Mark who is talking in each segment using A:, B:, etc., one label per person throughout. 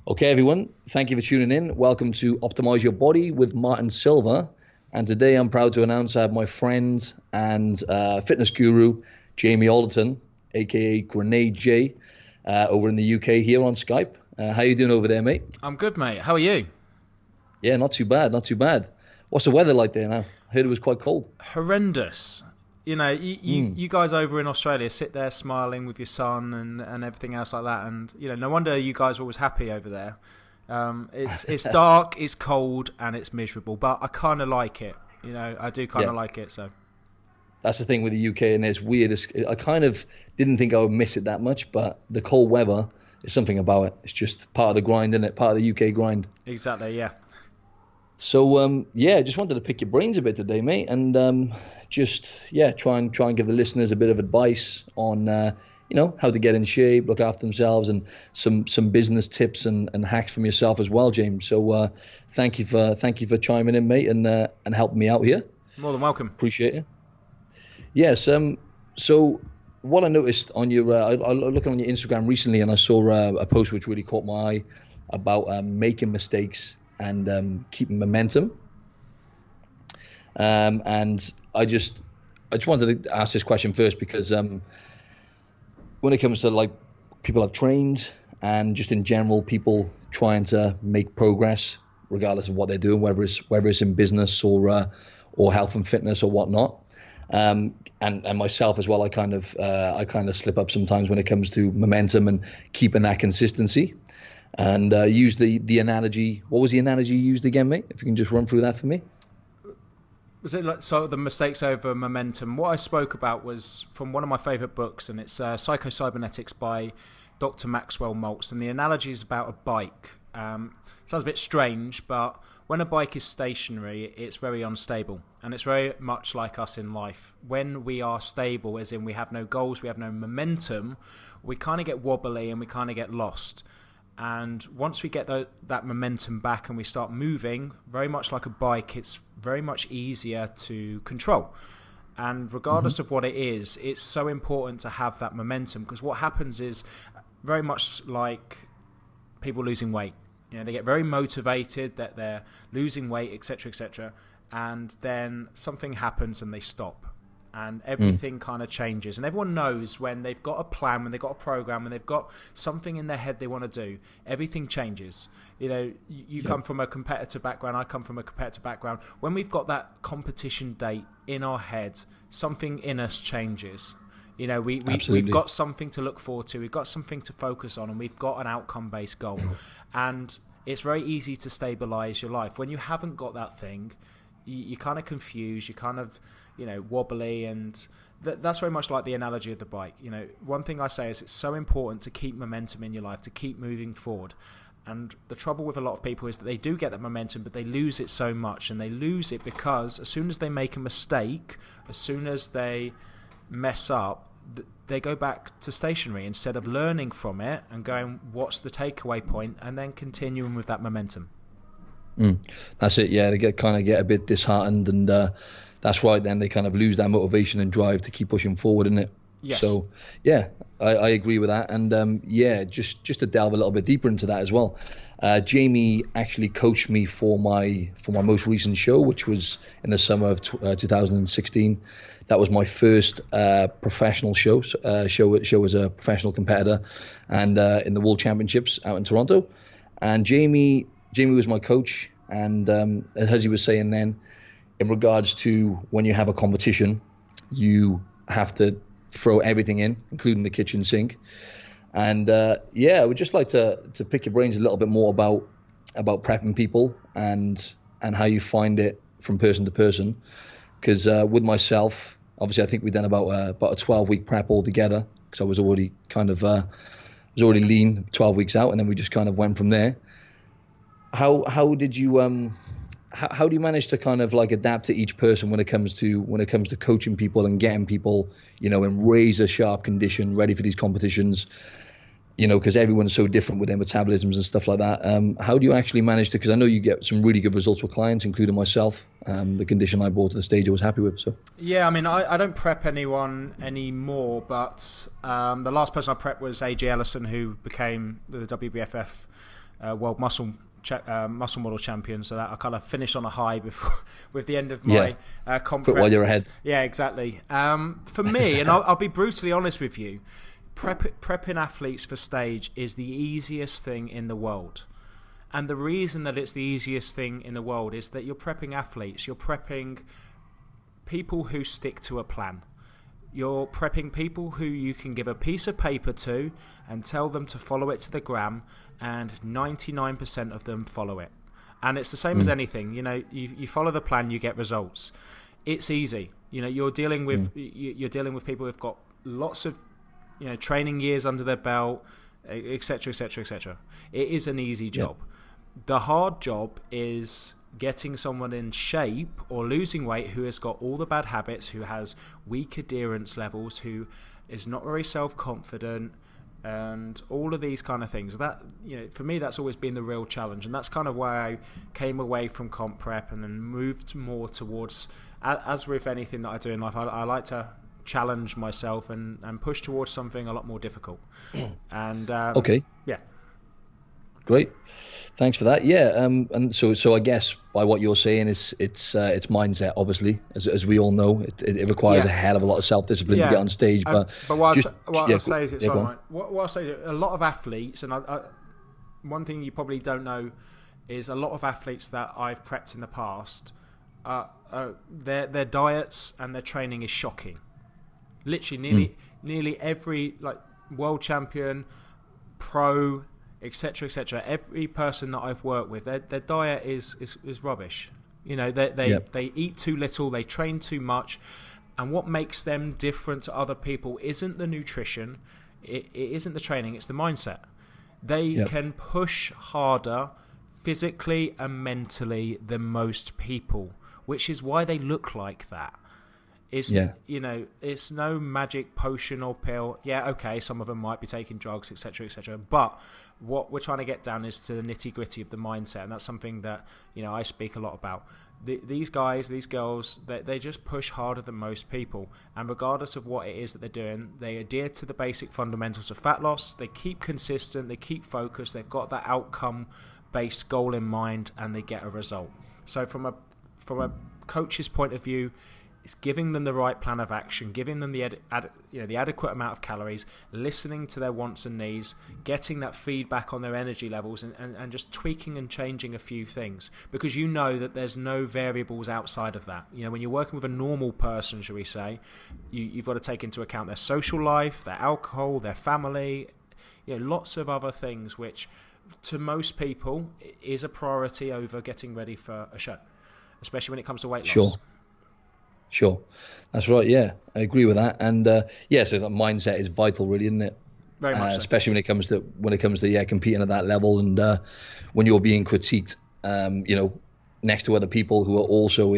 A: Okay, everyone, thank you for tuning in. Welcome to Optimize Your Body with Martin Silva. And today I'm proud to announce I have my friend and fitness guru, Jamie Alderton, aka Grenade J, over in the UK here on Skype. How you doing over there, mate?
B: I'm good, mate. How are you?
A: Yeah, not too bad, not too bad. What's the weather like there now? I heard it was quite cold.
B: Horrendous. You know, you guys over in Australia sit there smiling with your son and everything else like that, and no wonder you guys are always happy over there. It's dark, it's cold, and it's miserable, but I kind of like it. I do kind of like it. So
A: that's the thing with the UK, and it's weird. I kind of didn't think I would miss it that much, but the cold weather is something about it. It's just part of the grind, isn't it? Part of the UK grind.
B: Exactly, yeah.
A: So just wanted to pick your brains a bit today, mate, and try and give the listeners a bit of advice on how to get in shape, look after themselves, and some business tips and hacks from yourself as well, James. So thank you for chiming in, mate, and helping me out here.
B: More than welcome.
A: Appreciate it. Yes. So what I noticed on your I looking on your Instagram recently, and I saw a post which really caught my eye about making mistakes and keeping momentum. And I just wanted to ask this question first because when it comes to like people I've trained and just in general people trying to make progress regardless of what they're doing, whether it's in business or health and fitness or whatnot, and myself as well, I kind of slip up sometimes when it comes to momentum and keeping that consistency. And use the analogy. What was the analogy you used again, mate? If you can just run through that for me.
B: Was it the mistakes over momentum? What I spoke about was from one of my favourite books, and it's Psycho-Cybernetics by Dr. Maxwell Maltz. And the analogy is about a bike. Sounds a bit strange, but when a bike is stationary, it's very unstable. And it's very much like us in life. When we are stable, as in we have no goals, we have no momentum, we kind of get wobbly and we kind of get lost. And once we get that momentum back and we start moving, very much like a bike, it's very much easier to control. And regardless of what it is, it's so important to have that momentum, because what happens is very much like people losing weight. They get very motivated that they're losing weight, etc., and then something happens and they stop. And everything kind of changes. And everyone knows when they've got a plan, when they've got a program, when they've got something in their head they want to do, everything changes. You come from a competitor background, I come from a competitor background. When we've got that competition date in our head, something in us changes. We've got something to look forward to, we've got something to focus on, and we've got an outcome-based goal. And it's very easy to stabilize your life. When you haven't got that thing, you're kind of confused, you're kind of wobbly, and that's very much like the analogy of the bike. One thing I say is it's so important to keep momentum in your life, to keep moving forward. And the trouble with a lot of people is that they do get that momentum, but they lose it so much, and they lose it because as soon as they make a mistake, as soon as they mess up, they go back to stationary instead of learning from it and going, what's the takeaway point, and then continuing with that momentum.
A: That's it. Yeah, they get a bit disheartened, and that's right. Then they kind of lose that motivation and drive to keep pushing forward, isn't it?
B: Yes.
A: So yeah, I agree with that. And just to delve a little bit deeper into that as well, Jamie actually coached me for my most recent show, which was in the summer of 2016. That was my first professional show as a professional competitor, and in the World Championships out in Toronto. And Jamie was my coach, and as he was saying then, in regards to when you have a competition, you have to throw everything in, including the kitchen sink. And I would just like to pick your brains a little bit more about prepping people and how you find it from person to person. Because with myself, obviously, I think we've done about a 12-week prep altogether, because I was already lean 12 weeks out, and then we just kind of went from there. How did you how do you manage to kind of like adapt to each person when it comes to coaching people and getting people in razor sharp condition ready for these competitions, because everyone's so different with their metabolisms and stuff like that. How do you actually manage to, because I know you get some really good results with clients, including myself, the condition I brought to the stage I was happy with. So
B: yeah, I mean, I don't prep anyone anymore, but the last person I prepped was AJ Ellison, who became the WBFF world muscle model champion, so that I kind of finished on a high before with the end of my comp prep.
A: While you're ahead.
B: Yeah, exactly. For me, and I'll be brutally honest with you, prepping athletes for stage is the easiest thing in the world. And the reason that it's the easiest thing in the world is that you're prepping athletes, you're prepping people who stick to a plan. You're prepping people who you can give a piece of paper to and tell them to follow it to the gram, and 99% of them follow it. And it's the same as anything. You know, you follow the plan, you get results. It's easy. You know, you're dealing with people who've got lots of, you know, training years under their belt, etc., etc., etc. It is an easy job. The hard job is getting someone in shape or losing weight who has got all the bad habits, who has weak adherence levels, who is not very self-confident, and all of these kind of things. That, you know, for me, that's always been the real challenge, and that's kind of why I came away from comp prep and then moved more towards, as with anything that I do in life, I like to challenge myself and push towards something a lot more difficult. And
A: okay,
B: yeah,
A: great. Thanks for that. Yeah, and so I guess by what you're saying, it's mindset. Obviously, as we all know, it requires a hell of a lot of self-discipline to get on stage. But
B: what I'll say is, what I'll say, a lot of athletes, and one thing you probably don't know is a lot of athletes that I've prepped in the past, their diets and their training is shocking. Literally, nearly every world champion, pro, etc., etc. Every person that I've worked with, their diet is rubbish. You know, they eat too little, they train too much, and what makes them different to other people isn't the nutrition, it isn't the training, it's the mindset. They can push harder physically and mentally than most people, which is why they look like that. You know, it's no magic potion or pill. Yeah, okay, some of them might be taking drugs, etc., etc. But what we're trying to get down is to the nitty-gritty of the mindset, and that's something that, you know, I speak a lot about. These guys, these girls, they just push harder than most people, and regardless of what it is that they're doing, they adhere to the basic fundamentals of fat loss. They keep consistent, they keep focused, they've got that outcome-based goal in mind, and they get a result. So from a coach's point of view, it's giving them the right plan of action, giving them the adequate amount of calories, listening to their wants and needs, getting that feedback on their energy levels, and just tweaking and changing a few things, because you know that there's no variables outside of that. You know, when you're working with a normal person, shall we say, you've got to take into account their social life, their alcohol, their family, you know, lots of other things, which to most people is a priority over getting ready for a show, especially when it comes to weight loss.
A: Sure, that's right. Yeah, I agree with that. And so that mindset is vital, really, isn't it?
B: Very much so.
A: Especially when it comes to competing at that level, and when you're being critiqued, you know, next to other people who are also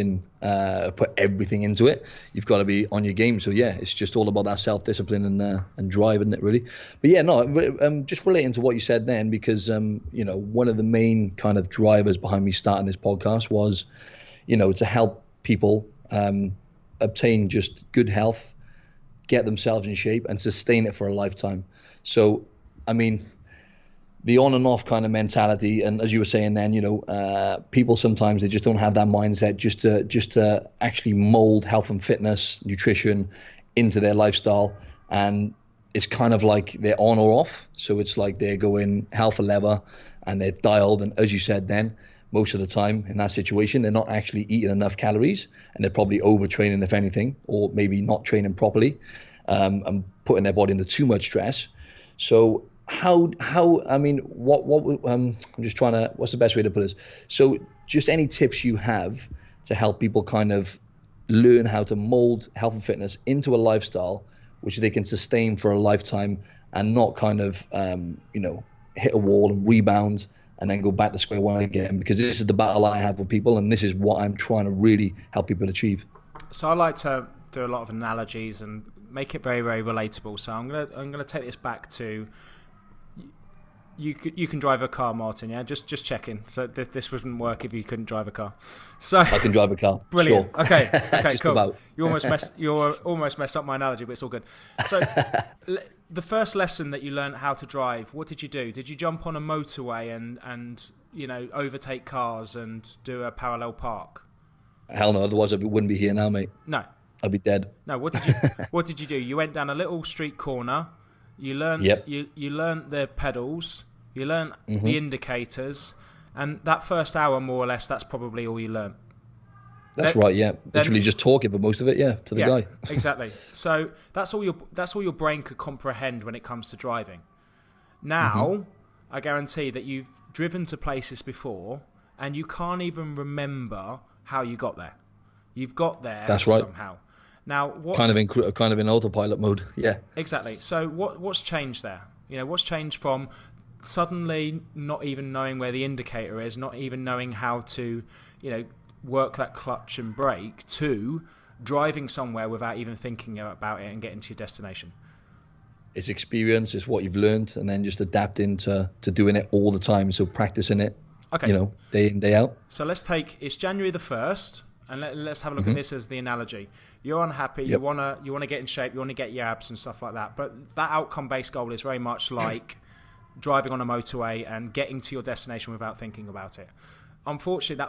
A: put everything into it. You've got to be on your game. So yeah, it's just all about that self-discipline and drive, isn't it, really? But yeah, no, just relating to what you said then, because you know, one of the main kind of drivers behind me starting this podcast was, you know, to help people obtain just good health, get themselves in shape, and sustain it for a lifetime. So, I mean, the on and off kind of mentality, and as you were saying then, you know, people sometimes they just don't have that mindset just to actually mold health and fitness, nutrition into their lifestyle, and it's kind of like they're on or off. So it's like they're going hell for leather and they're dialed, and as you said then, most of the time in that situation, they're not actually eating enough calories, and they're probably overtraining, if anything, or maybe not training properly, and putting their body under too much stress. So how I mean, I'm just trying to, what's the best way to put this? So just any tips you have to help people kind of learn how to mold health and fitness into a lifestyle which they can sustain for a lifetime, and not kind of you know, hit a wall and rebound and then go back to square one again, because this is the battle I have with people, and this is what I'm trying to really help people achieve.
B: So I like to do a lot of analogies and make it very, very relatable. So I'm gonna take this back to, You can drive a car, Martin. Yeah, just checking. So this wouldn't work if you couldn't drive a car. So
A: I can drive a car.
B: Brilliant.
A: Sure.
B: Okay,
A: Just
B: cool.
A: about.
B: You almost messed up my analogy, but it's all good. So the first lesson that you learned how to drive, what did you do? Did you jump on a motorway and overtake cars and do a parallel park?
A: Hell no, otherwise I wouldn't be here now, mate.
B: No.
A: I'd be dead.
B: No, what did you do? You went down a little street corner. You learned you learned the pedals. You learned the indicators, and that first hour, more or less, that's probably all you learned.
A: That's right. Yeah, literally just talking for most of it. Yeah, to the guy.
B: Exactly. So that's all your brain could comprehend when it comes to driving. Now, I guarantee that you've driven to places before, and you can't even remember how you got there. You've got there somehow. Now,
A: kind of in autopilot mode. Yeah.
B: Exactly. So what's changed there? What's changed from suddenly not even knowing where the indicator is, not even knowing how to, work that clutch and brake, to driving somewhere without even thinking about it and getting to your destination?
A: It's experience, it's what you've learned, and then just adapting to doing it all the time. So practicing it, day in, day out.
B: So it's January the 1st, and let's have a look at this as the analogy. You're unhappy, you wanna get in shape, you want to get your abs and stuff like that. But that outcome-based goal is very much like driving on a motorway and getting to your destination without thinking about it. Unfortunately,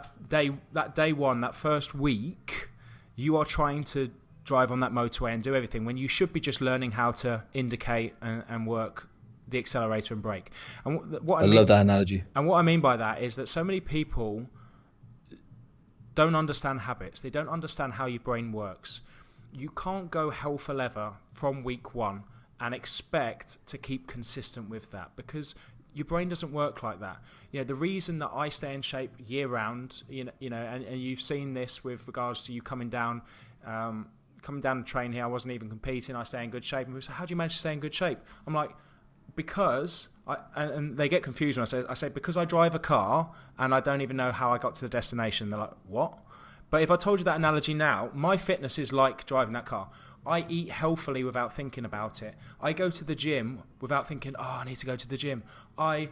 B: that day one, that first week, you are trying to drive on that motorway and do everything when you should be just learning how to indicate and work the accelerator and brake. And I love
A: that analogy.
B: And what I mean by that is that so many people don't understand habits. They don't understand how your brain works. You can't go hell for leather from week one and expect to keep consistent with that, because your brain doesn't work like that. The reason that I stay in shape year round, and you've seen this with regards to you coming down the train here. I wasn't even competing. I stay in good shape. And people say, how do you manage to stay in good shape? I'm like, because and they get confused when I say because I drive a car and I don't even know how I got to the destination. They're like, what? But if I told you that analogy now, my fitness is like driving that car. I eat healthily without thinking about it. I go to the gym without thinking, I need to go to the gym. I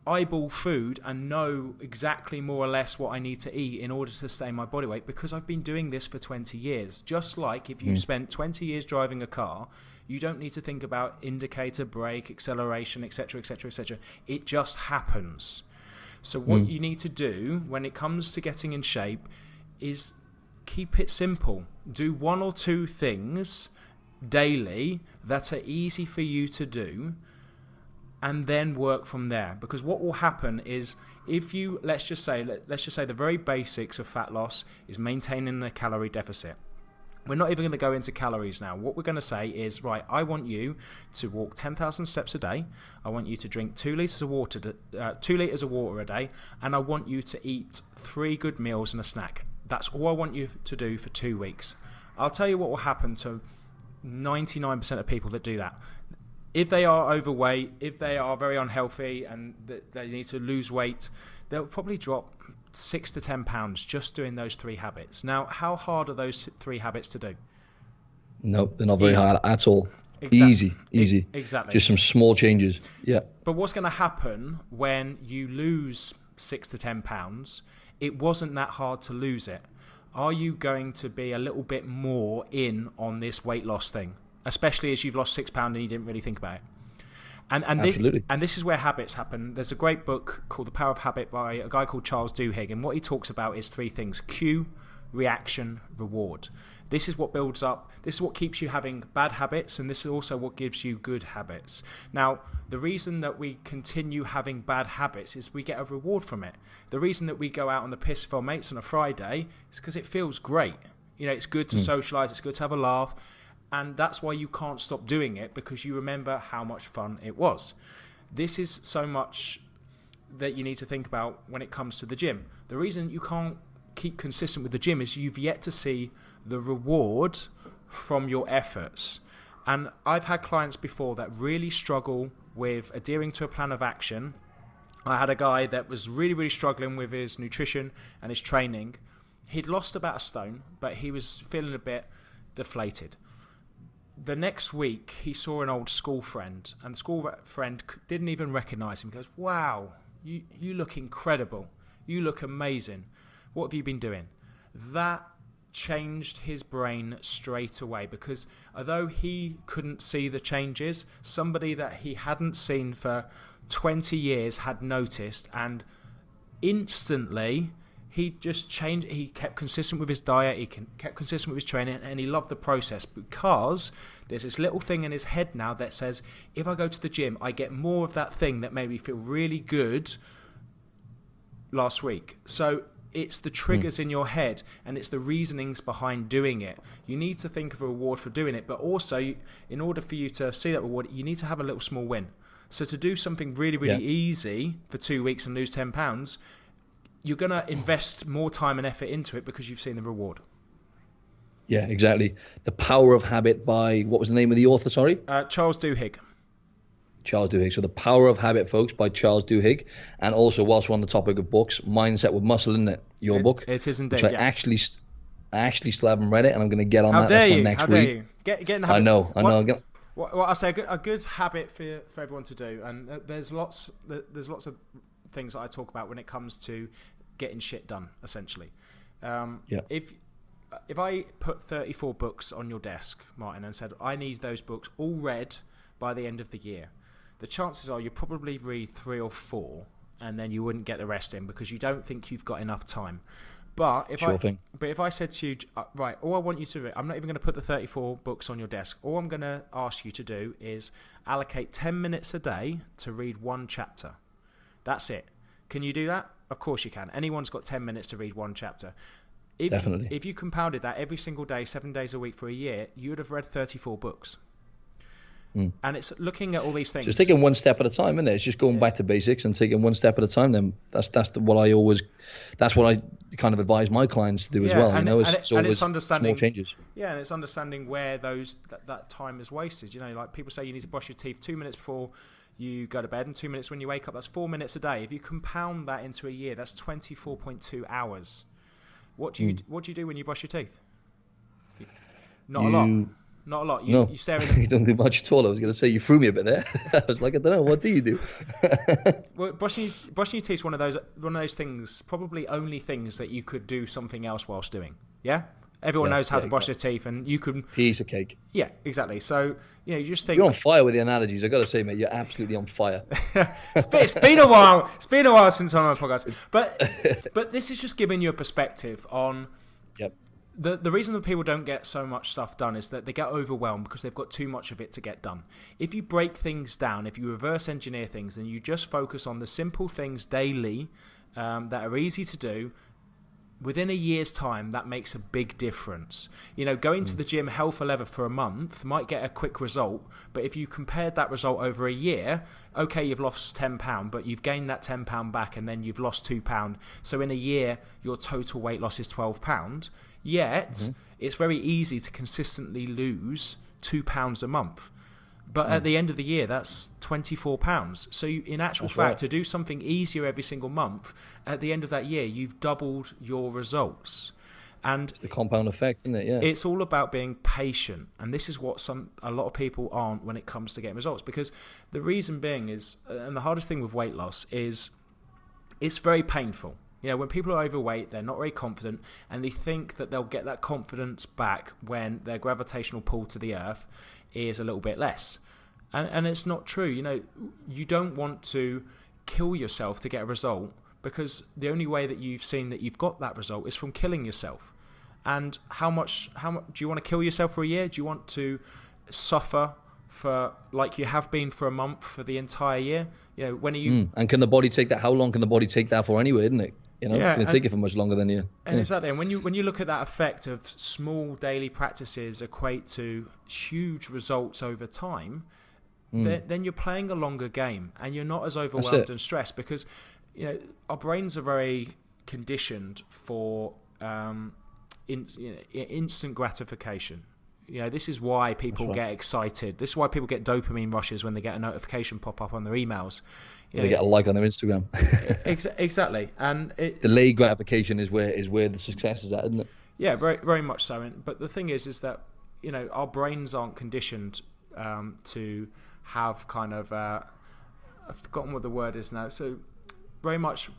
B: eyeball food and know exactly more or less what I need to eat in order to sustain my body weight, because I've been doing this for 20 years. Just like if you spent 20 years driving a car, you don't need to think about indicator, brake, acceleration, etc., etc., etc. It just happens. So what you need to do when it comes to getting in shape is keep it simple. Do one or two things daily that are easy for you to do, and then work from there. Because what will happen is, if you let's just say the very basics of fat loss is maintaining a calorie deficit. We're not even going to go into calories now. What we're going to say is, right, I want you to walk 10,000 steps a day. I want you to drink 2 litres of water a day, and I want you to eat 3 good meals and a snack. That's all I want you to do for 2 weeks. I'll tell you what will happen to 99% of people that do that. If they are overweight, if they are very unhealthy and they need to lose weight, they'll probably drop 6 to 10 pounds just doing those 3 habits. Now, how hard are those 3 habits to do?
A: No, they're not very hard at all.
B: Exactly.
A: Easy.
B: Exactly.
A: Just some small changes. Yeah.
B: But what's going to happen when you lose 6 to 10 pounds? It wasn't that hard to lose it. Are you going to be a little bit more in on this weight loss thing? Especially as you've lost 6 pounds and you didn't really think about it. And this is where habits happen. There's a great book called The Power of Habit by a guy called Charles Duhigg, and what he talks about is 3 things: cue, reaction, reward. This is what builds up, this is what keeps you having bad habits, and this is also what gives you good habits. Now, the reason that we continue having bad habits is we get a reward from it. The reason that we go out on the piss with our mates on a Friday is because it feels great. It's good to socialise, it's good to have a laugh. And that's why you can't stop doing it, because you remember how much fun it was. This is so much that you need to think about when it comes to the gym. The reason you can't keep consistent with the gym is you've yet to see the reward from your efforts. And I've had clients before that really struggle with adhering to a plan of action. I had a guy that was really, really struggling with his nutrition and his training. He'd lost about a stone, but he was feeling a bit deflated. the next week, he saw an old school friend, and the school friend didn't even recognise him. He goes, "Wow, you look incredible. You look amazing. What have you been doing?" That changed his brain straight away, because although he couldn't see the changes, somebody that he hadn't seen for 20 years had noticed, and instantly he just changed. He kept consistent with his diet, he kept consistent with his training, and he loved the process, because there's this little thing in his head now that says, if I go to the gym, I get more of that thing that made me feel really good last week. So it's the triggers in your head, and it's the reasonings behind doing it. You need to think of a reward for doing it, but also, in order for you to see that reward, you need to have a little small win. So to do something really, really easy for 2 weeks and lose 10 pounds, you're going to invest more time and effort into it because you've seen the reward.
A: Yeah, exactly. The Power of Habit by, what was the name of the author, sorry?
B: Charles Duhigg.
A: Charles Duhigg. So The Power of Habit, folks, by Charles Duhigg. And also, whilst we're on the topic of books, Mindset with Muscle, isn't it? Your book.
B: It is indeed,
A: which I actually still haven't read it, and I'm going to get on
B: How
A: that.
B: dare
A: That's
B: you?
A: my next
B: How dare
A: read.
B: you? Get in the habit.
A: I know.
B: Well, I say a good habit for everyone to do, and there's lots of things that I talk about when it comes to getting shit done, essentially. If I put 34 books on your desk, Martin, and said, I need those books all read by the end of the year, the chances are you probably read 3 or 4, and then you wouldn't get the rest in because you don't think you've got enough time. But if I said to you, right, all I want you to do, I'm not even going to put the 34 books on your desk. All I'm going to ask you to do is allocate 10 minutes a day to read 1 chapter. That's it. Can you do that? Of course you can. Anyone's got 10 minutes to read 1 chapter.
A: Definitely.
B: If you compounded that every single day, 7 days a week for a year, you would have read 34 books. And it's looking at all these things.
A: Just taking one step at a time, isn't it? It's just going back to basics and taking one step at a time. Then that's what I kind of advise my clients to do as well. It's understanding small changes.
B: Yeah, and it's understanding where that time is wasted. Like people say, you need to brush your teeth 2 minutes before you go to bed and 2 minutes when you wake up. That's 4 minutes a day. If you compound that into a year, that's 24.2 hours. What do you do when you brush your teeth? Not a lot. You stare in
A: you don't do much at all. I was going to say, you threw me a bit there. I was like, I don't know. What do you do?
B: Well, brushing your teeth is one of those things, probably only things that you could do something else whilst doing. Yeah? Everyone knows how to brush their teeth, and you can...
A: Piece of cake.
B: Yeah, exactly. So, you just think...
A: You're on fire with the analogies. I've got to say, mate, you're absolutely on fire.
B: It's been a while. It's been a while since I'm on my podcast. But this is just giving you a perspective on...
A: Yep.
B: The reason that people don't get so much stuff done is that they get overwhelmed because they've got too much of it to get done. If you break things down, if you reverse engineer things, and you just focus on the simple things daily that are easy to do, within a year's time, that makes a big difference. Going to the gym hell for leather for a month might get a quick result, but if you compared that result over a year, okay, you've lost £10, but you've gained that £10 back, and then you've lost £2. So in a year, your total weight loss is £12. Yet, it's very easy to consistently lose £2 a month. But at the end of the year, that's £24. So in actual fact, to do something easier every single month, at the end of that year, you've doubled your results. And
A: it's the compound effect, isn't it? Yeah.
B: It's all about being patient. And this is what a lot of people aren't when it comes to getting results. Because the reason being is, and the hardest thing with weight loss is, it's very painful. When people are overweight, they're not very confident, and they think that they'll get that confidence back when their gravitational pull to the earth is a little bit less. And it's not true. You don't want to kill yourself to get a result, because the only way that you've seen that you've got that result is from killing yourself. And how much do you want to kill yourself for a year? Do you want to suffer for, like you have been for a month, for the entire year? When are you...
A: And can the body take that? How long can the body take that for anyway, isn't it? It's going to take it for much longer than you.
B: And exactly. And when you look at that effect of small daily practices equate to huge results over time, then you're playing a longer game, and you're not as overwhelmed and stressed, because our brains are very conditioned for instant gratification. This is why people get excited. This is why people get dopamine rushes when they get a notification pop up on their emails.
A: They get a like on their Instagram.
B: Exactly, and
A: delayed gratification is where the success is at, isn't it?
B: Yeah, very very much so. But the thing is that our brains aren't conditioned to have kind of I've forgotten what the word is now. So very much.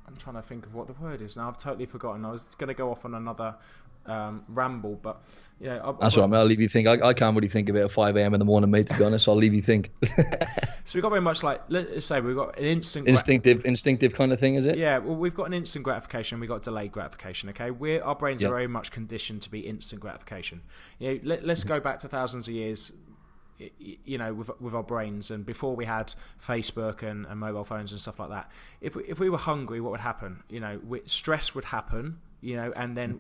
B: I'm trying to think of what the word is now. I've totally forgotten. I was going to go off on another ramble, but
A: that's what I mean. I'll leave you think. I can't really think of it at 5 a.m. in the morning, mate. To be honest, I'll leave you think.
B: So we've got very much like, let's say we've got an
A: instinctive kind of thing, is it?
B: Yeah. Well, we've got an instant gratification. We've got delayed gratification. Okay, our brains are very much conditioned to be instant gratification. Let's go back to thousands of years. With our brains, and before we had Facebook and mobile phones and stuff like that, if we were hungry, what would happen? Stress would happen, and then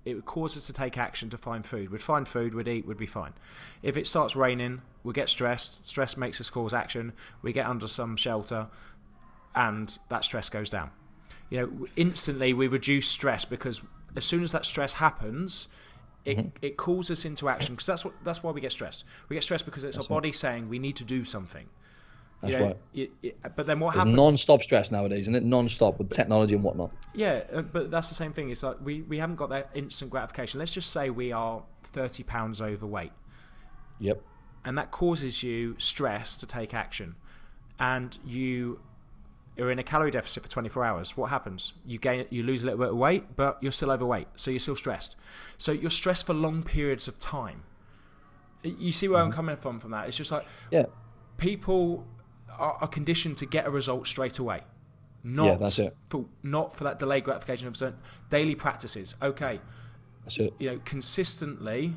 B: it would cause us to take action to find food. We'd find food, we'd eat, we'd be fine. If it starts raining, we'll get stressed. Stress makes us cause action. We get under some shelter, and that stress goes down. Instantly we reduce stress, because as soon as that stress happens, it calls us into action, because that's why we get stressed. We get stressed because it's our body saying we need to do something.
A: That's right.
B: But then what happens?
A: Non-stop stress nowadays, isn't it? Non-stop with technology and whatnot.
B: Yeah, but that's the same thing. It's like we haven't got that instant gratification. Let's just say we are 30 pounds overweight.
A: Yep.
B: And that causes you stress to take action, and you are in a calorie deficit for 24 hours. What happens? You lose a little bit of weight, but you're still overweight, so you're still stressed. So you're stressed for long periods of time. You see where I'm coming from that? It's just like people are conditioned to get a result straight away.
A: That's it.
B: Not for that delayed gratification of certain daily practices. Okay.
A: That's it.
B: Consistently.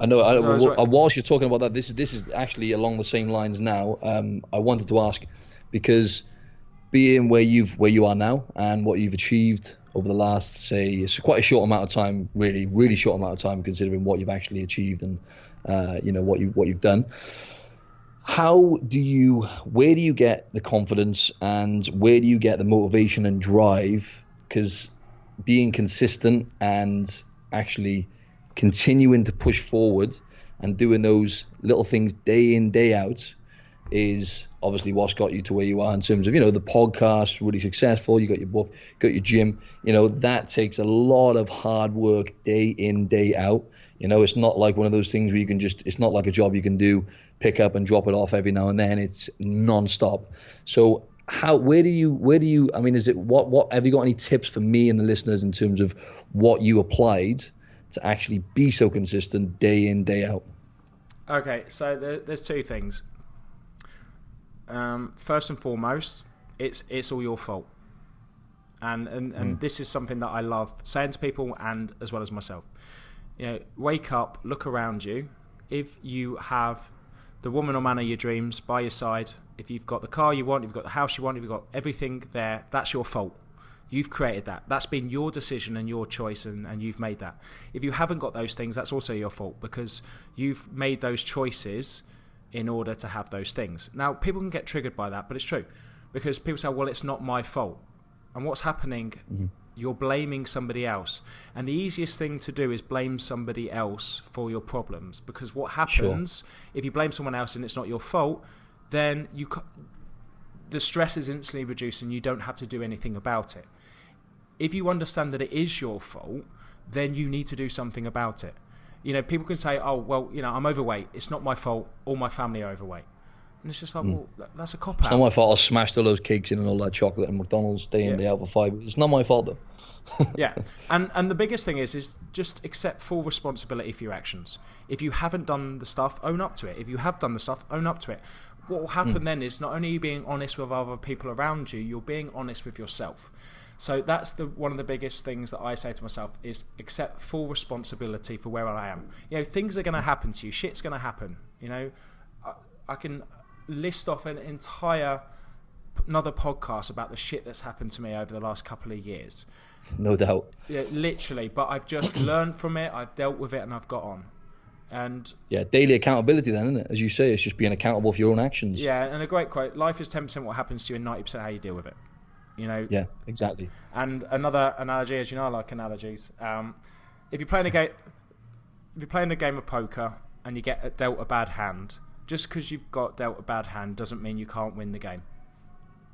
A: I know. Whilst you're talking about that, this is actually along the same lines now. I wanted to ask, because being where you are now and what you've achieved over the last, say, it's quite a short amount of time, really, really short amount of time, considering what you've actually achieved and what you've done. Where do you get the confidence, and where do you get the motivation and drive? Because being consistent and actually continuing to push forward and doing those little things day in, day out is obviously what's got you to where you are in terms of, the podcast, really successful. You got your book, got your gym, that takes a lot of hard work day in, day out. It's not like one of those things where it's not like a job you can do, pick up and drop it off every now and then. It's non-stop. So where do you, I mean, is it, what have you got any tips for me and the listeners in terms of what you applied to actually be so consistent day in, day out?
B: Okay, so there's two things. First and foremost, it's all your fault, and this is something that I love saying to people, and as well as myself. Wake up, look around you. If you have the woman or man of your dreams by your side, if you've got the car you want, if you've got the house you want, if you've got everything there, that's your fault. You've created that. That's been your decision and your choice, and you've made that. If you haven't got those things, that's also your fault, because you've made those choices in order to have those things. Now, people can get triggered by that, but it's true, because people say, well, it's not my fault. And what's happening, you're blaming somebody else. And the easiest thing to do is blame somebody else for your problems, because what happens, if you blame someone else and it's not your fault, then the stress is instantly reduced and you don't have to do anything about it. If you understand that it is your fault, then you need to do something about it. People can say, oh, well, I'm overweight. It's not my fault. All my family are overweight. And it's just like, well, that's a cop-out.
A: It's not my fault I smashed all those cakes in and all that chocolate at McDonald's day in, day out for 5 years. It's not my fault, though.
B: Yeah. And the biggest thing is just accept full responsibility for your actions. If you haven't done the stuff, own up to it. If you have done the stuff, own up to it. What will happen then is not only are you being honest with other people around you, you're being honest with yourself. So that's one of the biggest things that I say to myself is accept full responsibility for where I am. Things are going to happen to you. Shit's going to happen. I can list off another podcast about the shit that's happened to me over the last couple of years.
A: No doubt.
B: Yeah, literally. But I've just learned from it. I've dealt with it, and I've got on. And
A: daily accountability then, isn't it? As you say, it's just being accountable for your own actions.
B: Yeah, and a great quote: life is 10% what happens to you and 90% how you deal with it.
A: Yeah, exactly.
B: And another analogy, as you know, I like analogies. If you're playing a game of poker and you get dealt a bad hand, just because you've got dealt a bad hand doesn't mean you can't win the game.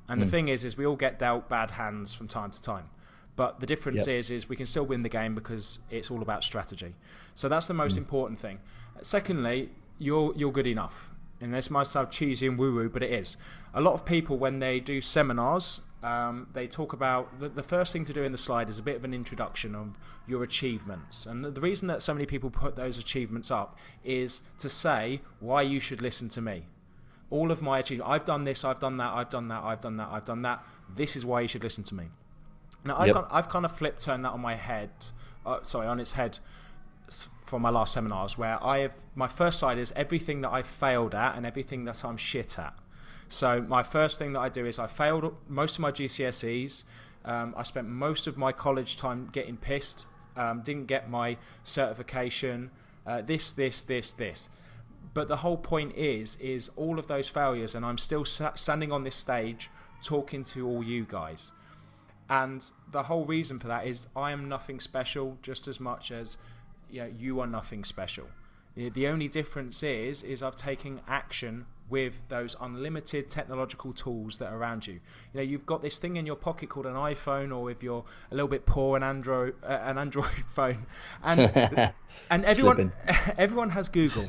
B: And the thing is we all get dealt bad hands from time to time. But the difference is we can still win the game because it's all about strategy. So that's the most important thing. Secondly, you're good enough. And this might sound cheesy and woo-woo, but it is. A lot of people, when they do seminars, they talk about the first thing to do in the slide is a bit of an introduction of your achievements. And the reason that so many people put those achievements up is to say why you should listen to me. All of my achievements, I've done this, I've done that, I've done that, I've done that, I've done that. This is why you should listen to me. Now, I've kind of turned that on my head, on its head for my last seminars, where my first slide is everything that I've failed at and everything that I'm shit at. So my first thing that I do is I failed most of my GCSEs. I spent most of my college time getting pissed, didn't get my certification, this. But the whole point is all of those failures, and I'm still standing on this stage talking to all you guys. And the whole reason for that is I am nothing special, just as much as you are nothing special. The only difference is I've taken action with those unlimited technological tools that are around you. You've got this thing in your pocket called an iPhone, or if you're a little bit poor, an Android phone, and everyone has Google.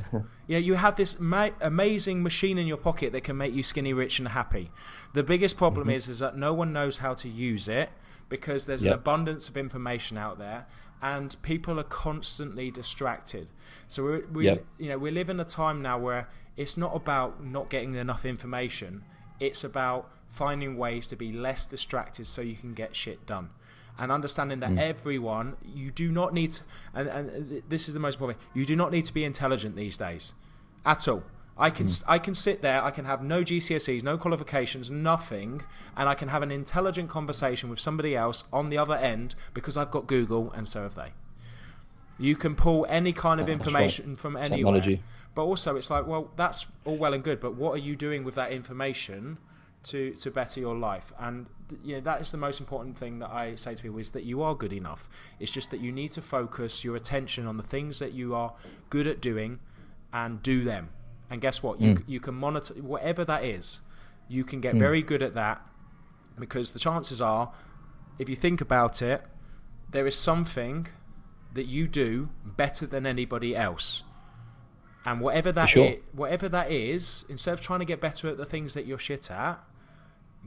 B: You have this amazing machine in your pocket that can make you skinny, rich, and happy. The biggest problem is that no one knows how to use it because there's an abundance of information out there. And people are constantly distracted. So we live in a time now where it's not about not getting enough information. It's about finding ways to be less distracted so you can get shit done. And understanding that you do not need to, and this is the most important thing, you do not need to be intelligent these days at all. I can sit there, I can have no GCSEs, no qualifications, nothing, and I can have an intelligent conversation with somebody else on the other end because I've got Google, and so have they. You can pull any kind of information from anywhere. Technology. But also it's like, well, that's all well and good, but what are you doing with that information to better your life? And that is the most important thing that I say to people, is that you are good enough. It's just that you need to focus your attention on the things that you are good at doing and do them. And guess what? You can monitor whatever that is. You can get very good at that, because the chances are, if you think about it, there is something that you do better than anybody else. And whatever that is, instead of trying to get better at the things that you're shit at,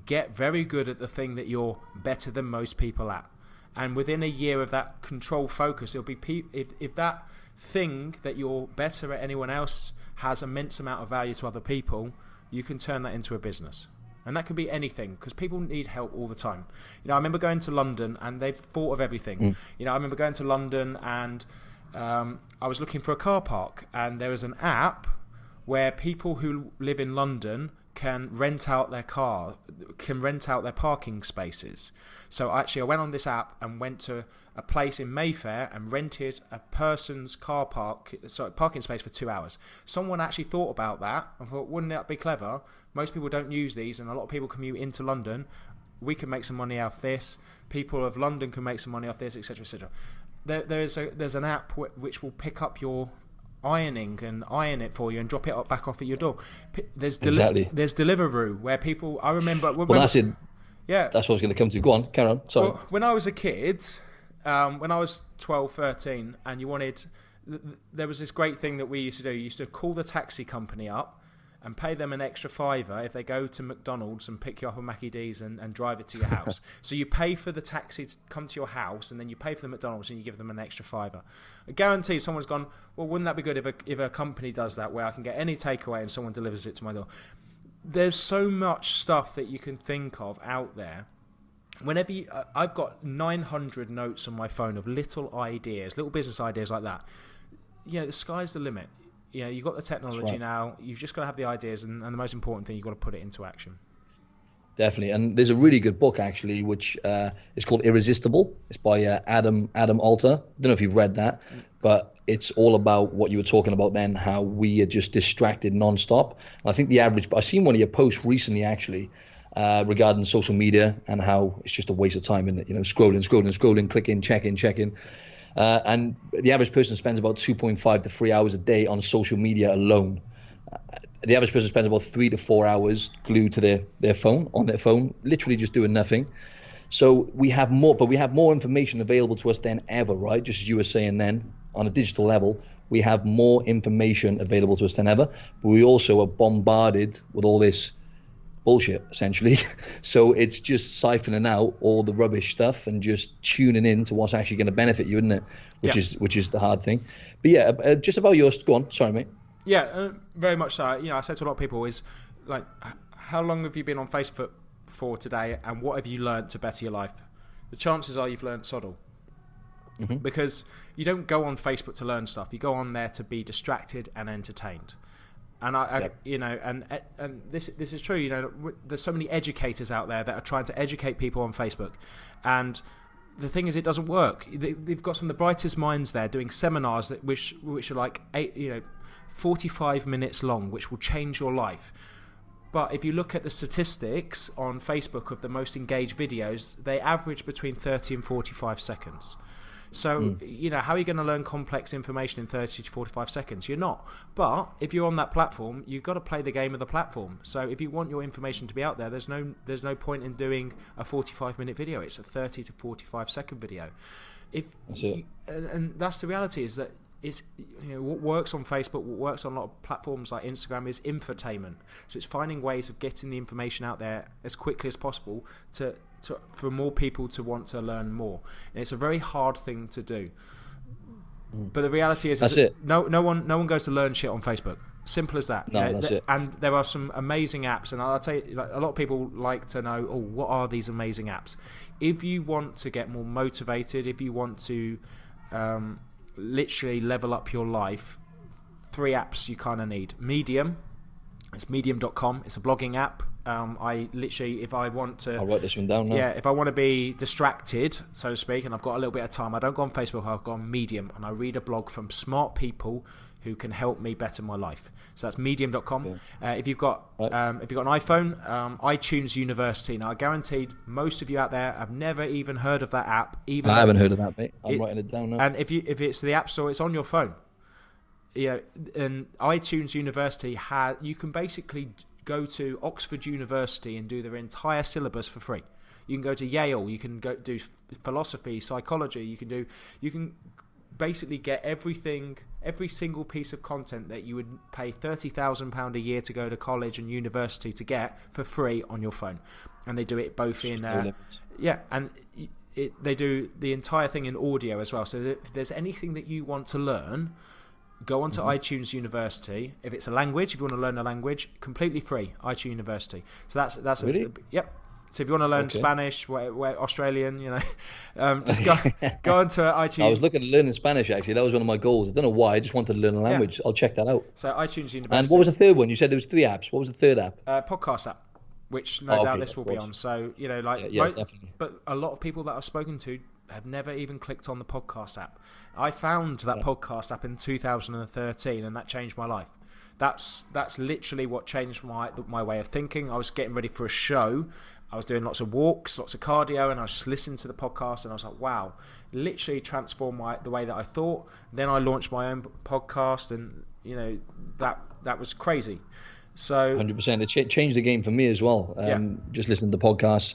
B: get very good at the thing that you're better than most people at. And within a year of that control focus, it'll be if that thing that you're better at anyone else has immense amount of value to other people, you can turn that into a business. And that could be anything, because people need help all the time. I remember going to London and they've thought of everything. I remember going to London and I was looking for a car park, and there was an app where people who live in London can rent out their parking spaces. So actually I went on this app and went to a place in Mayfair and rented a person's parking space for 2 hours. Someone actually thought about that and thought, wouldn't that be clever? Most people don't use these, and a lot of people commute into London. We can make some money out of this. People of London can make some money off this, etc., etc. There's an app which will pick up your ironing and iron it for you and drop it back off at your door. There's Deliveroo, where people, I remember.
A: That's it. Yeah, that's what I was going to come to. Go on, carry on. Sorry.
B: Well, when I was a kid, when I was 12, 13, and there was this great thing that we used to do. You used to call the taxi company up and pay them an extra £5 if they go to McDonald's and pick you up at Mackie D's and drive it to your house. So you pay for the taxi to come to your house, and then you pay for the McDonald's and you give them an extra £5. I guarantee someone's gone, well, wouldn't that be good if a company does that, where I can get any takeaway and someone delivers it to my door? There's so much stuff that you can think of out there. I've got 900 notes on my phone of little business ideas like that. The sky's the limit. You've got the technology now. You've just got to have the ideas, and the most important thing, you've got to put it into action.
A: Definitely. And there's a really good book, actually, which is called Irresistible. It's by Adam Alter. I don't know if you've read that, but it's all about what you were talking about then, how we are just distracted nonstop. And I think I've seen one of your posts recently, actually, regarding social media and how it's just a waste of time, isn't it? Scrolling, clicking, checking. And the average person spends about 2.5 to 3 hours a day on social media alone. The average person spends about 3 to 4 hours glued to their phone, literally just doing nothing. So we have more, but we have more information available to us than ever, right? Just as you were saying then, on a digital level, we have more information available to us than ever, but we also are bombarded with all this bullshit, essentially. So it's just siphoning out all the rubbish stuff and just tuning in to what's actually going to benefit you, isn't it? Which is the hard thing. But yeah, just about yours. Go on. Sorry, mate.
B: Yeah, very much so. You know, I say to a lot of people is like, how long have you been on Facebook for today, and what have you learned to better your life? The chances are you've learned sod all. Because you don't go on Facebook to learn stuff. You go on there to be distracted and entertained. And you know, and this is true. You know, there's so many educators out there that are trying to educate people on Facebook, and the thing is, it doesn't work. They've got some of the brightest minds there doing seminars which are like 45 minutes long, which will change your life. But if you look at the statistics on Facebook of the most engaged videos, they average between 30 and 45 seconds. So, you know, how are you going to learn complex information in 30 to 45 seconds? You're not. But if you're on that platform, you've got to play the game of the platform. So if you want your information to be out there, there's no point in doing a 45-minute video. It's a 30 to 45-second video. And that's the reality, is that it's, you know, what works on Facebook, what works on a lot of platforms like Instagram is infotainment. So it's finding ways of getting the information out there as quickly as possible for more people to want to learn more. And it's a very hard thing to do. But the reality is no one goes to learn shit on Facebook. Simple as that.
A: No, that's it.
B: And there are some amazing apps, and I'll tell you, like, a lot of people like to know, what are these amazing apps? If you want to get more motivated, if you want to literally level up your life, 3 apps you kind of need. Medium, it's medium.com. It's a blogging app. I literally, if I want to,
A: I'll write this one down now.
B: Yeah, if I want to be distracted, so to speak, and I've got a little bit of time, I don't go on Facebook, I'll go on Medium, and I read a blog from smart people who can help me better my life. So that's medium.com. If you've got an iPhone, iTunes University. Now, I guarantee most of you out there have never even heard of that app. I
A: haven't heard of that, mate. I'm writing it down now.
B: And if it's the App Store, it's on your phone. Yeah, and iTunes University you can basically go to Oxford University and do their entire syllabus for free. You can go to Yale. You can go do philosophy, psychology. You can basically get every single piece of content that you would pay £30,000 a year to go to college and university to get for free on your phone. And they do it both in they do the entire thing in audio as well. So if there's anything that you want to learn, go onto iTunes University. If it's a language, if you want to learn a language, completely free, iTunes University. So that's
A: really?
B: Yep. So if you want to learn Spanish, where Australian, you know, just go onto iTunes.
A: I was looking at learning Spanish, actually. That was one of my goals. I don't know why. I just wanted to learn a language. Yeah. I'll check that out.
B: So iTunes University.
A: And what was the third one? You said there was 3 apps. What was the third app?
B: Podcast app, which no doubt this will be on. So, you know, like,
A: definitely.
B: But a lot of people that I've spoken to have never even clicked on the podcast app. I found that podcast app in 2013, and that changed my life. That's literally what changed my way of thinking. I was getting ready for a show. I was doing lots of walks, lots of cardio, and I was just listening to the podcast, and I was like, wow, literally transformed the way that I thought. Then I launched my own podcast, and, you know, that was crazy. So
A: 100%. It changed the game for me as well. Just listening to the podcasts.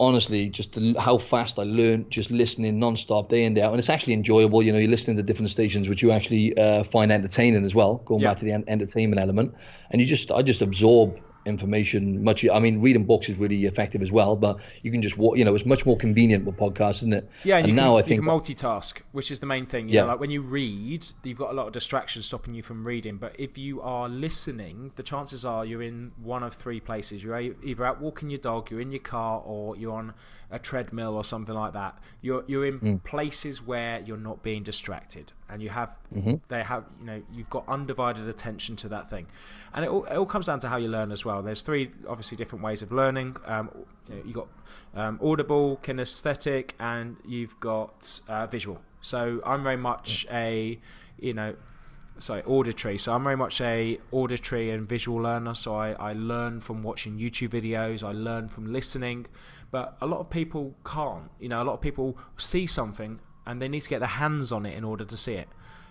A: Honestly, just how fast I learned just listening non-stop, day in, day out. And it's actually enjoyable. You know, you're listening to different stations, which you actually find entertaining as well, going back to the entertainment element. And I just absorb information much. I mean, reading books is really effective as well, but you can just it's much more convenient with podcasts, isn't it?
B: Yeah, and you can multitask, which is the main thing. You know, like when you read, you've got a lot of distractions stopping you from reading, but if you are listening, the chances are you're in one of 3 places. You're either out walking your dog, you're in your car, or you're on a treadmill or something like that. You're in places where you're not being distracted, and you've got undivided attention to that thing. And it all comes down to how you learn as well. There's 3 obviously different ways of learning. You've got audible, kinesthetic, and you've got visual. So I'm very much auditory. So I'm very much a auditory and visual learner. So I learn from watching YouTube videos. I learn from listening. But a lot of people can't. You know, a lot of people see something and they need to get their hands on it in order to see it.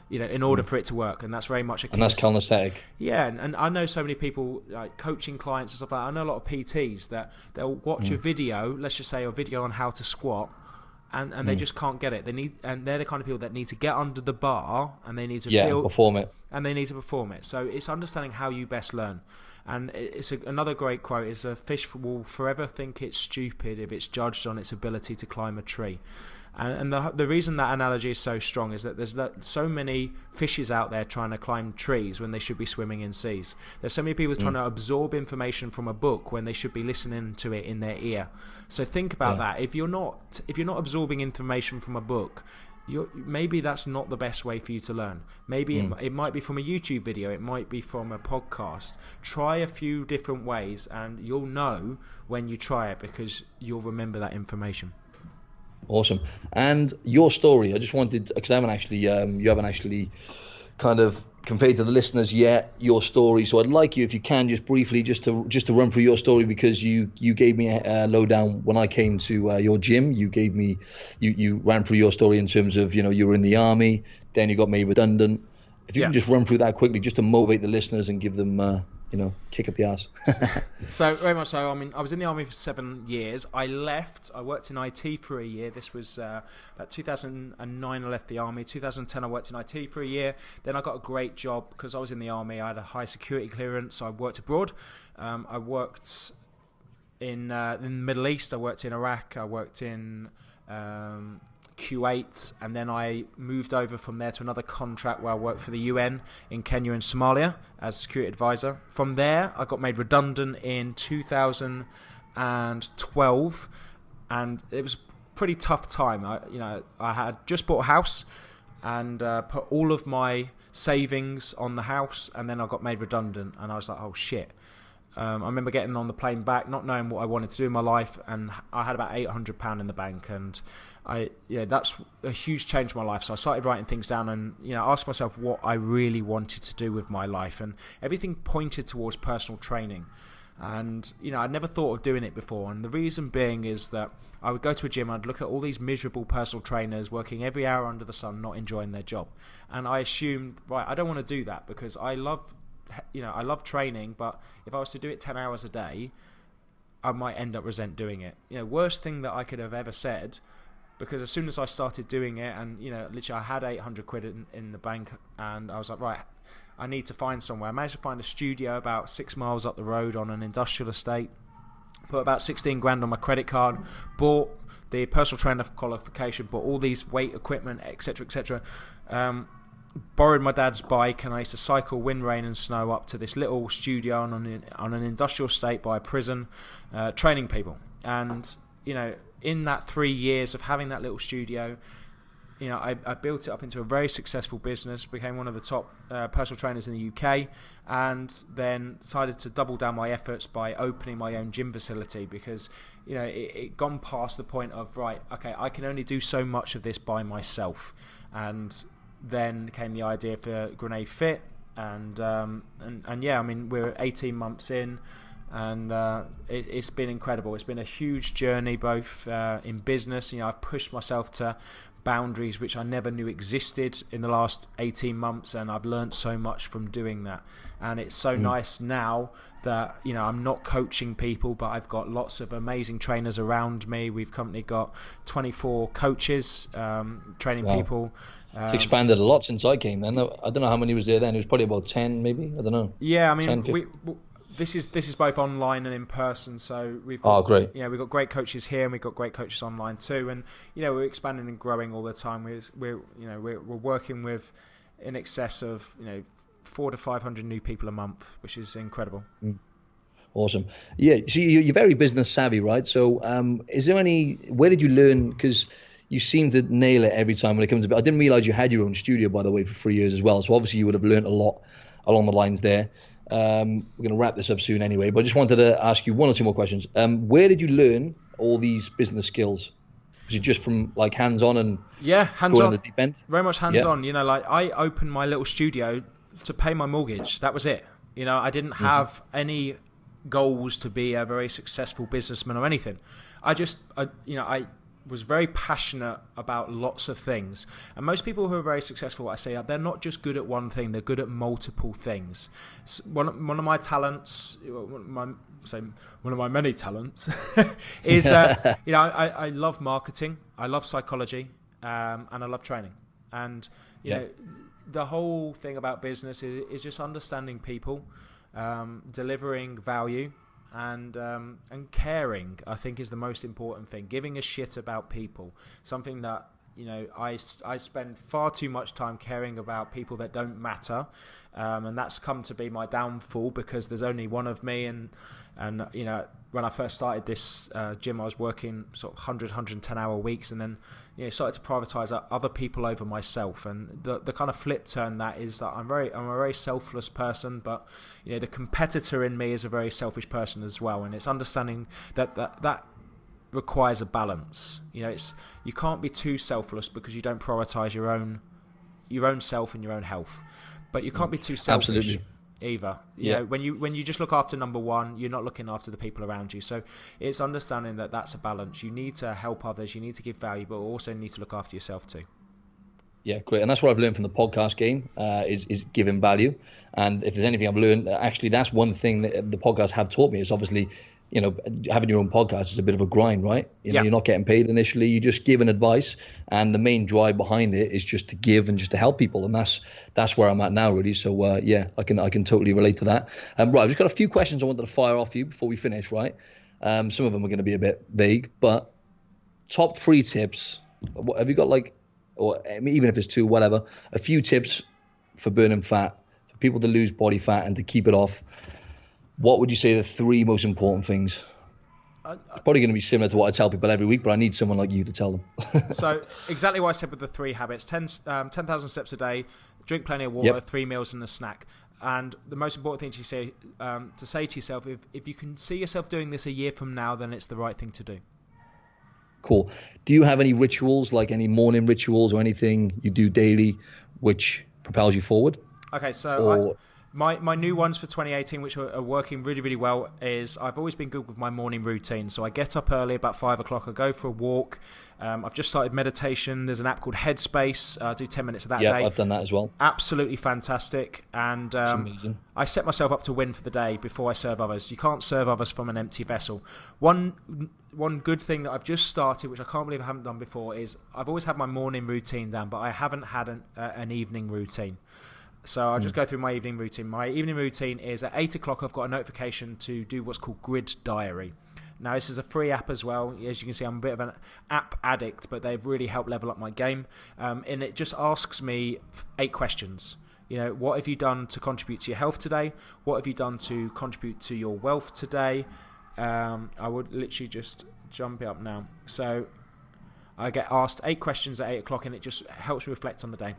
B: in order for it to work. And that's very much
A: and that's kinesthetic.
B: Yeah, and I know so many people like coaching clients and stuff like that. I know a lot of PTs that they'll watch a video, let's just say a video on how to squat, and they just can't get it. They're the kind of people that need to get under the bar, and they need to
A: perform it.
B: And they need to perform it. So it's understanding how you best learn. And another great quote is, a fish will forever think it's stupid if it's judged on its ability to climb a tree. And the reason that analogy is so strong is that there's so many fishes out there trying to climb trees when they should be swimming in seas. There's so many people trying to absorb information from a book when they should be listening to it in their ear. So think about that. If you're not absorbing information from a book, maybe that's not the best way for you to learn. Maybe it might be from a YouTube video, it might be from a podcast. Try a few different ways, and you'll know when you try it, because you'll remember that information.
A: Awesome. And your story, I just wanted, because I haven't actually, you haven't actually kind of conveyed to the listeners yet your story. So I'd like you, if you can, just briefly, just to run through your story, because you gave me a lowdown when I came to your gym. You gave me, you ran through your story in terms of, you were in the army, then you got made redundant. If you can just run through that quickly, just to motivate the listeners and give them, kick up the ass.
B: So very much so. I mean, I was in the army for 7 years. I left. I worked in IT for a year. This was about 2009. I left the army. 2010, I worked in IT for a year. Then I got a great job because I was in the army. I had a high security clearance. I worked abroad. I worked in the Middle East. I worked in Iraq. I worked in Kuwait, and then I moved over from there to another contract where I worked for the UN in Kenya and Somalia as security advisor. From there, I got made redundant in 2012, and it was a pretty tough time. I had just bought a house and put all of my savings on the house, and then I got made redundant, and I was like, oh shit. I remember getting on the plane back, not knowing what I wanted to do in my life, and I had about £800 in the bank, and that's a huge change in my life. So I started writing things down, and asked myself what I really wanted to do with my life, and everything pointed towards personal training. And I'd never thought of doing it before, and the reason being is that I would go to a gym, I'd look at all these miserable personal trainers working every hour under the sun, not enjoying their job, and I assumed, right, I don't want to do that, because I love training, but if I was to do it 10 hours a day, I might end up resent doing it. Worst thing that I could have ever said, because as soon as I started doing it, and literally I had 800 quid in the bank, and I was like, right, I need to find somewhere. I managed to find a studio about 6 miles up the road on an industrial estate, put about 16 grand on my credit card, bought the personal trainer qualification, bought all these weight equipment, etc., borrowed my dad's bike, and I used to cycle wind, rain and snow up to this little studio on an industrial estate by a prison, training people. And in that 3 years of having that little studio, I built it up into a very successful business, became one of the top personal trainers in the UK, and then decided to double down my efforts by opening my own gym facility, because it gone past the point of, right, okay, I can only do so much of this by myself. And then came the idea for Grenadefit, and yeah, I mean, we're 18 months in, and it's been incredible. It's been a huge journey, both in business. I've pushed myself to boundaries which I never knew existed in the last 18 months, and I've learned so much from doing that. And it's so nice now that I'm not coaching people, but I've got lots of amazing trainers around me. We've currently got 24 coaches training people.
A: It's expanded a lot since I came then. I don't know how many was there then. It was probably about 10 maybe, I don't know.
B: Yeah, I mean, 10, this is both online and in person, so we've got,
A: great.
B: We've got great coaches here, and we've got great coaches online too, and we're expanding and growing all the time. We're working with in excess of 400 to 500 new people a month, which is incredible.
A: Awesome. Yeah, so you're very business savvy, right? So where did you learn, because you seem to nail it every time when it comes to it. I didn't realize you had your own studio, by the way, for 3 years as well, so obviously you would have learned a lot along the lines there. We're going to wrap this up soon anyway, but I just wanted to ask you one or two more questions. Where did you learn all these business skills? Was it just from like hands-on and
B: hands-on,
A: the deep end?
B: Very much hands-on. Like I opened my little studio to pay my mortgage. That was it. I didn't have any goals to be a very successful businessman or anything. I was very passionate about lots of things. And most people who are very successful, what I say, they're not just good at one thing, they're good at multiple things. So one of my talents, one of my many talents, is I love marketing, I love psychology, and I love training. And you know, the whole thing about business is just understanding people, delivering value, and caring, I think, is the most important thing. Giving a shit about people, something that, you know, I spend far too much time caring about people that don't matter, and that's come to be my downfall, because there's only one of me, and you know, when I first started this gym, I was working sort of 110 hour weeks, and then, you know, started to privatize other people over myself. And the kind of flip turn that is that I'm a very selfless person, but, you know, the competitor in me is a very selfish person as well. And it's understanding that requires a balance. You know, you can't be too selfless, because you don't prioritize your own self and your own health. But you can't be too selfish.
A: Absolutely.
B: Either. You know, when you just look after number one, you're not looking after the people around you. So it's understanding that that's a balance. You need to help others, you need to give value, but also need to look after yourself too.
A: Yeah, great. And that's what I've learned from the podcast game, is giving value. And if there's anything I've learned, actually, that's one thing that the podcasts have taught me, is obviously, you know, having your own podcast is a bit of a grind, right? You know, you're not getting paid initially, you're just giving advice, and the main drive behind it is just to give and just to help people, and that's where I'm at now, really. So I can totally relate to that. Right, I've just got a few questions I wanted to fire off you before we finish, right? Some of them are going to be a bit vague, but top 3 tips. Have you got, like, or even if it's 2, whatever, a few tips for burning fat, for people to lose body fat and to keep it off? What would you say are the 3 most important things? It's probably going to be similar to what I tell people every week, but I need someone like you to tell them.
B: So exactly what I said with the 3 habits: 10,000 steps a day, drink plenty of water, 3 meals and a snack. And the most important thing to say to yourself, if you can see yourself doing this a year from now, then it's the right thing to do.
A: Cool. Do you have any rituals, like any morning rituals or anything you do daily which propels you forward?
B: Okay, so my new ones for 2018, which are working really, really well, is I've always been good with my morning routine. So I get up early, about 5 o'clock. I go for a walk. I've just started meditation. There's an app called Headspace. I do 10 minutes of that a day.
A: Yeah, I've done that as well.
B: Absolutely fantastic. And I set myself up to win for the day before I serve others. You can't serve others from an empty vessel. One good thing that I've just started, which I can't believe I haven't done before, is I've always had my morning routine down, but I haven't had an evening routine. So I'll just go through my evening routine. My evening routine is at 8 o'clock, I've got a notification to do what's called Grid Diary. Now, this is a free app as well. As you can see, I'm a bit of an app addict, but they've really helped level up my game. And it just asks me 8 questions. You know, what have you done to contribute to your health today? What have you done to contribute to your wealth today? I would literally just jump it up now. So I get asked 8 questions at 8 o'clock, and it just helps me reflect on the day.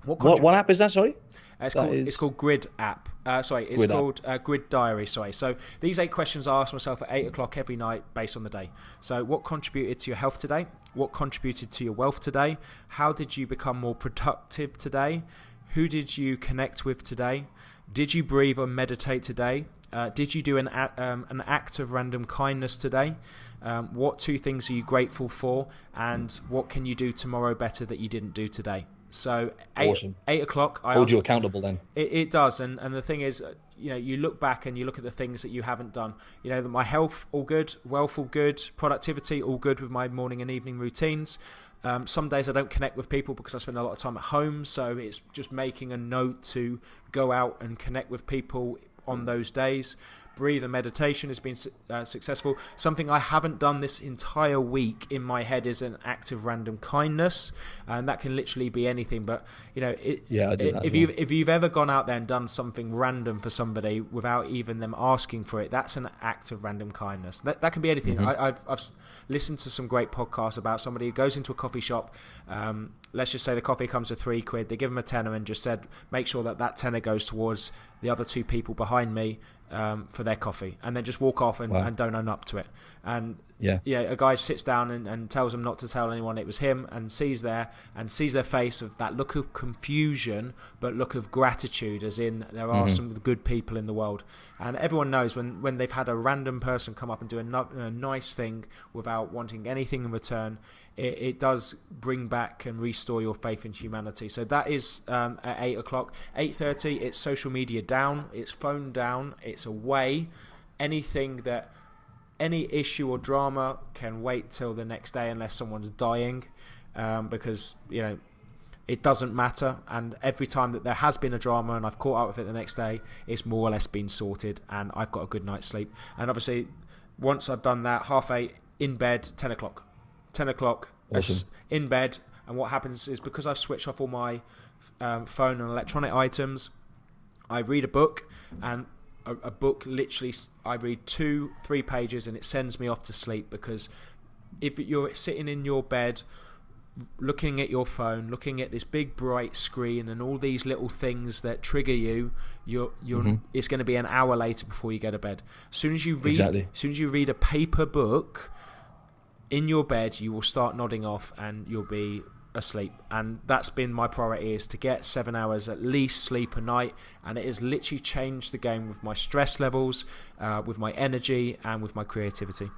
A: What app is that, sorry?
B: It's called Grid app. Grid Diary, sorry. So these 8 questions I ask myself at 8 o'clock every night based on the day. So what contributed to your health today? What contributed to your wealth today? How did you become more productive today? Who did you connect with today? Did you breathe or meditate today? Did you do an act of random kindness today? What 2 things are you grateful for? And what can you do tomorrow better that you didn't do today? So 8 o'clock. I
A: hold you accountable then.
B: It does, and the thing is, you know, you look back and you look at the things that you haven't done. You know, my health all good, wealth all good, productivity all good with my morning and evening routines. Some days I don't connect with people because I spend a lot of time at home, so it's just making a note to go out and connect with people on those days. Breathe and meditation has been successful. Something I haven't done this entire week in my head is an act of random kindness, and that can literally be anything. But you know,
A: I do that
B: if you've ever gone out there and done something random for somebody without even them asking for it, that's an act of random kindness. That can be anything. I've listened to some great podcasts about somebody who goes into a coffee shop, let's just say the coffee comes to £3, they give them a tenner and just said, make sure that tenner goes towards the other two people behind me for their coffee, and then just walk off and don't own up to it. And a guy sits down and tells them not to tell anyone it was him, and sees their face of that look of confusion but look of gratitude, as in there are some good people in the world. And everyone knows when they've had a random person come up and do a nice thing without wanting anything in return, it does bring back and restore your faith in humanity. So that is at 8 o'clock. 8:30, it's social media down, it's phone down, it's away. Any issue or drama can wait till the next day unless someone's dying, because it doesn't matter. And every time that there has been a drama and I've caught up with it the next day, it's more or less been sorted and I've got a good night's sleep. And obviously once I've done that, 8:30 in bed, 10 o'clock
A: awesome.
B: In bed. And what happens is, because I've switched off all my phone and electronic items, I read a book, and a book, literally I read 2-3 pages and it sends me off to sleep. Because if you're sitting in your bed looking at your phone, looking at this big bright screen and all these little things that trigger you, it's going to be an hour later before you go to bed. As soon as you read a paper book in your bed, you will start nodding off and you'll be asleep. And that's been my priority, is to get 7 hours at least sleep a night. And it has literally changed the game with my stress levels, with my energy, and with my creativity.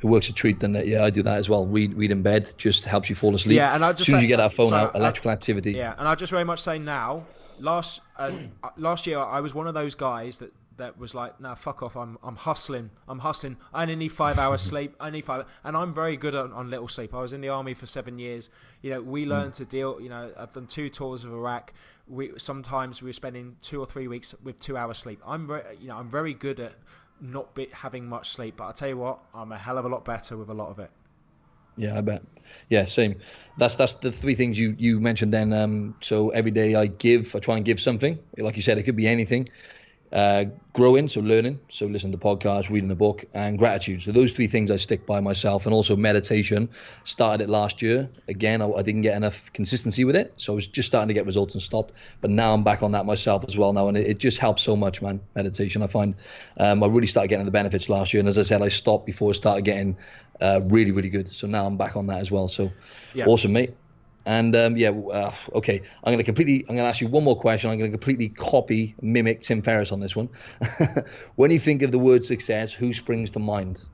A: It works a treat, doesn't it? Yeah, I do that as well. Read in bed, just helps you fall asleep.
B: Yeah, and
A: as soon as you get that phone out, electrical activity.
B: Yeah, and I just very much say now, last year I was one of those guys that was like, no, fuck off, I'm hustling. I only need 5 hours sleep. And I'm very good on little sleep. I was in the army for 7 years. We learned to deal. I've done 2 tours of Iraq. Sometimes we were spending 2 or 3 weeks with 2 hours sleep. I'm very good at not having much sleep. But I'll tell you what, I'm a hell of a lot better with a lot of it.
A: Yeah, I bet. Yeah, same. That's the 3 things you mentioned then. So every day I try and give something. Like you said, it could be anything. Growing, so learning, so listening to podcasts, reading a book, and gratitude. So those 3 things I stick by myself. And also meditation. Started it last year. Again, I didn't get enough consistency with it, so I was just starting to get results and stopped. But now I'm back on that myself as well now, and it just helps so much, man. Meditation, I find. I really started getting the benefits last year, and as I said, I stopped before I started getting really, really good. So now I'm back on that as well. So awesome, mate. And okay, I'm going to ask you one more question. I'm going to completely mimic Tim Ferriss on this one. When you think of the word success, who springs to mind?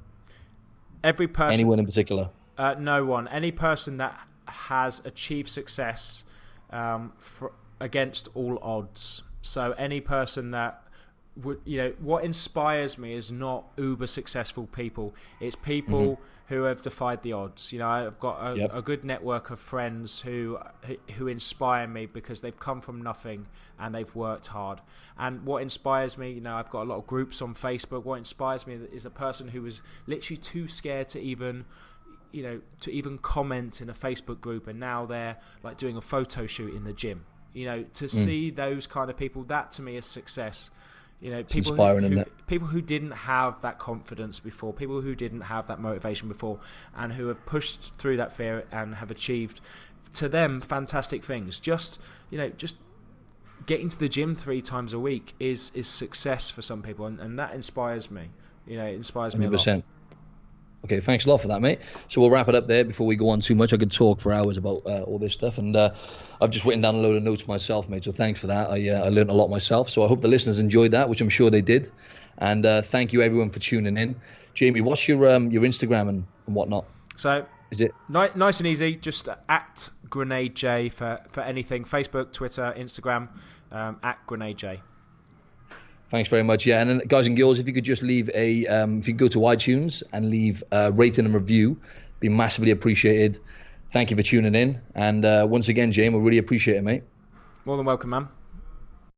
B: Every person.
A: Anyone in particular?
B: No one. Any person that has achieved success against all odds. So any person that would, what inspires me is not uber successful people. It's people who have defied the odds. I've got a good network of friends who inspire me because they've come from nothing and they've worked hard. And what inspires me, I've got a lot of groups on Facebook. What inspires me is a person who was literally too scared to even comment in a Facebook group, and now they're like doing a photo shoot in the gym. To see those kind of people, that to me is success. People who didn't have that confidence before, people who didn't have that motivation before, and who have pushed through that fear and have achieved, to them, fantastic things. Just getting to the gym 3 times a week is success for some people, and that inspires me. It inspires me 100%. A lot.
A: Okay, thanks a lot for that, mate. So we'll wrap it up there before we go on too much. I could talk for hours about all this stuff, and I've just written down a load of notes myself, mate. So thanks for that. I learned a lot myself. So I hope the listeners enjoyed that, which I'm sure they did. And thank you everyone for tuning in. Jamie, what's your Instagram and whatnot?
B: So
A: is it
B: nice and easy? Just at GrenadeJ for anything. Facebook, Twitter, Instagram, at GrenadeJ.
A: Thanks very much. Yeah, and then, guys and girls, if you could just leave if you go to iTunes and leave a rating and review, be massively appreciated. Thank you for tuning in. And once again, James, I really appreciate it, mate.
B: More than welcome, man.